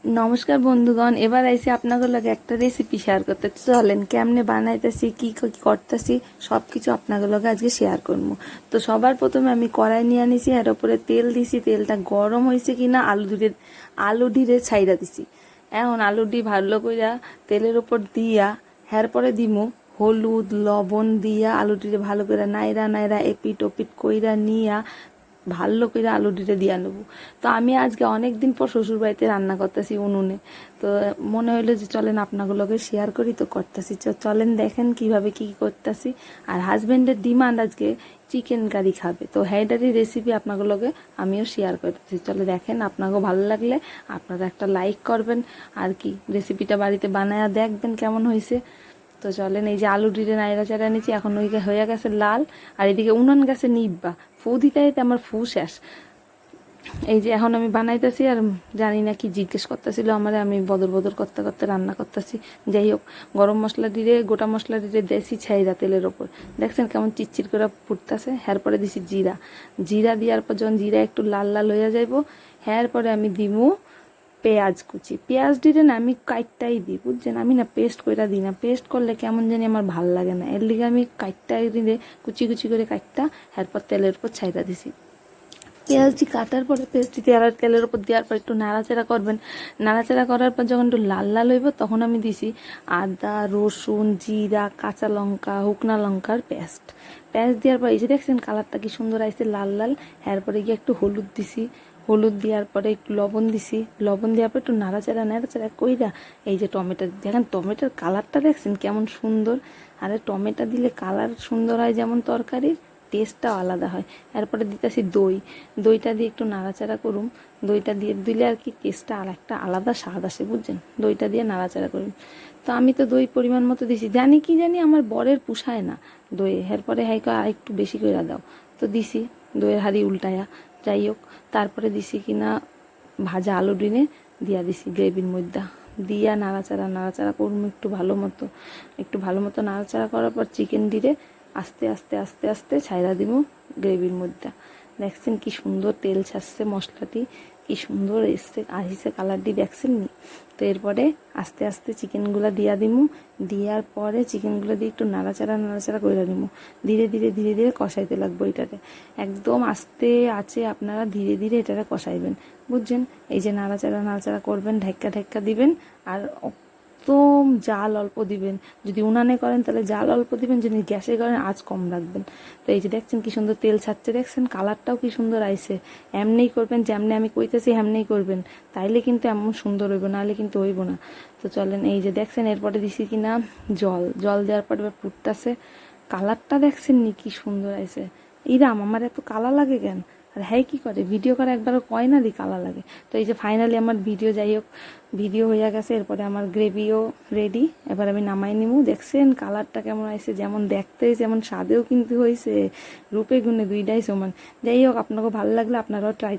নমস্কার বন্ধুগণ, এবার আইসি আপনাদের লগে একটা রেসিপি শেয়ার করতে। চলেন কেমনে বানাইতেছি, কি করতেছি, সব কিছু আপনাদের লগে আজকে শেয়ার করবো। তো সবার প্রথমে আমি কড়াই নিয়ে আনিছি, এর উপরে তেল দিছি। তেলটা গরম হয়েছে কিনা আলু ডিরে ছাইড়া দিছি। এখন আলুটি ভালো কইরা তেলের উপর দিয়া পরে দিমু হলুদ লবণ দিয়া আলুটিরে ভালো করে নাইরা নাইরা এপিট ওপিট কইরা নিয়া ভালো করে আলু ডিটে দিয়া নেবো। তো আমি আজকে অনেক দিন পর শ্বশুর বাড়িতে রান্না করতেছি উনুনে। তো মনে হইলো যে চলেন আপনাগুলোকে শেয়ার করি, তো করতেছি। চলেন দেখেন কিভাবে কি করতেছি। আর হাজব্যান্ডের ডিমান্ড আজকে চিকেন কারি খাবে, তো হেডারি রেসিপি আপনাগুলোকে আমিও শেয়ার করতেছি। চলে দেখেন, আপনাকেও ভালো লাগলে আপনারা একটা লাইক করবেন, আর কি রেসিপিটা বাড়িতে বানায়া দেখবেন কেমন হয়েছে। তো চলেন, এই যে আলু ডিরে নাইরা চারা নিচ্ছি, এখন ওই হয়ে গেছে লাল। আর এদিকে উনান গেছে নিব্বা, ফু দিতে দিতে আমার ফু শেষ। এই যে এখন আমি বানাইতেছি, আর জানি না কি জিজ্ঞেস করতেছিল আমার, আমি বদর বদর করতে করতে রান্না করতেছি। যাই হোক, গরম মশলা দিয়ে গোটা মশলা দিয়ে দেশি ছাইরা তেলের ওপর দেখছেন কেমন চিটচিট করে ফুটতেছে। পরে দিছি জিরা। জিরা দেওয়ার পর যখন জিরা একটু লাল লাল হয়ে যাইব, পরে আমি দিমু পেঁয়াজ কুচি। পেঁয়াজ দিলে না আমি কাইটটাই দিই, বুঝছেন। আমি না পেস্ট কইরা দিই না, পেস্ট করলে কেমন জানি আমার ভাল লাগে না। এর লিগে আমি কাইটটাই দিলে কুচি কুচি করে কাইটটা এরপর তেলের উপর ছাইরা দিছি। পেঁয়াজটি কাটার পরে পেঁয়াজটি তেলের উপর দেওয়ার পর একটু নাড়াচাড়া করবেন। নাড়াচাড়া করার পর যখন একটু লাল লাল হইব, তখন আমি দিছি আদা রসুন জিরা কাঁচা লঙ্কা শুকনা লঙ্কার পেস্ট দেওয়ার পর এই যে দেখছেন কালারটা কি সুন্দর আইছে, লাল লাল। এরপরে গিয়ে একটু হলুদ দিছি। হলুদ দেওয়ার পরে একটু লবণ দিছি। লবণ দেওয়ার পর একটু নাড়াচাড়া কইরা এই যে টমেটো দেখেন, টমেটোর কালারটা দেখছেন কেমন সুন্দর। আর টমেটো দিলে কালার সুন্দর হয় যেমন তরকারির, টেস্টটাও আলাদা হয়। এরপরে দিতেছি দইটা দিয়ে একটু নাড়াচাড়া করুন। দইটা দিয়ে দিলে আর কি টেস্টটা আর একটা আলাদা স্বাদ আসে, বুঝছেন। দইটা দিয়ে নাড়াচাড়া করুন। তো আমি তো দই পরিমাণ মতো দিছি, জানি আমার বরের পুষায় না দই। এরপরে আর একটু বেশি করে দাও, তো দিছি দইয়ের হাঁড়ি উল্টায়া। যাই হোক, তারপরে দিছি কিনা ভাজা আলু ডিনে দিয়া দিছি গ্রেভির মধ্যে দিয়া নাড়াচাড়া করুন একটু ভালো মতো নাড়াচাড়া করার পর চিকেন দিয়ে আস্তে আস্তে আস্তে আস্তে ছাইরা দিব গ্রেভির মধ্যে। দেখছেন কি সুন্দর তেল ছাড়ছে, মশলাটি কি সুন্দর এসছে আহিছে, কালারটি দেখছেন নি। তো এরপরে আস্তে আস্তে চিকেনগুলো দিয়া দিমু। দেওয়ার পরে চিকেনগুলো দিয়ে একটু নাড়াচাড়া করে দিমু। ধীরে ধীরে ধীরে ধীরে কষাইতে লাগবো এটাতে, একদম আস্তে আছে। আপনারা ধীরে ধীরে এটাতে কষাইবেন, বুঝছেন। এই যে নাড়াচাড়া করবেন, ঢাক্কা দিবেন। আর একদম জাল অল্প দিবেন। যদি উনানে করেন তাহলে জাল অল্প দিবেন, যদি গ্যাসে করেন আঁচ কম রাখবেন। তো এই যে দেখছেন কি সুন্দর তেল ছাড়ছে, দেখছেন কালারটাও কি সুন্দর আইছে। এমনিই করবেন, যেমনি আমি কইতেছি এমনিই করবেন, তাইলে কিন্তু এমন সুন্দর হইব, নাহলে কিন্তু হইব না। তো চলেন, এই যে দেখছেন এরপরে দিছি কিনা জল দেওয়ার পরে ফুটতেছে। কালারটা দেখছেন নি কি সুন্দর আইছে। ইরাম আমার এত কালা লাগে কেন? আর হ্যাঁ কি করে ভিডিও করে একবারও কয় না দি কালা লাগে। তো এই যে ফাইনালি আমার ভিডিও, যাই হোক ভিডিও হয়ে গেছে। এরপরে আমার গ্রেভিও রেডি, এবার আমি নামাই নিমু। দেখছেন কালারটা কেমন আইছে, যেমন দেখতে হয়েছে এমন স্বাদেও কিন্তু হয়েছে, রূপে গুণে দুইটাই সমান। যাই হোক, আপনাকে ভালো লাগলে আপনারাও ট্রাই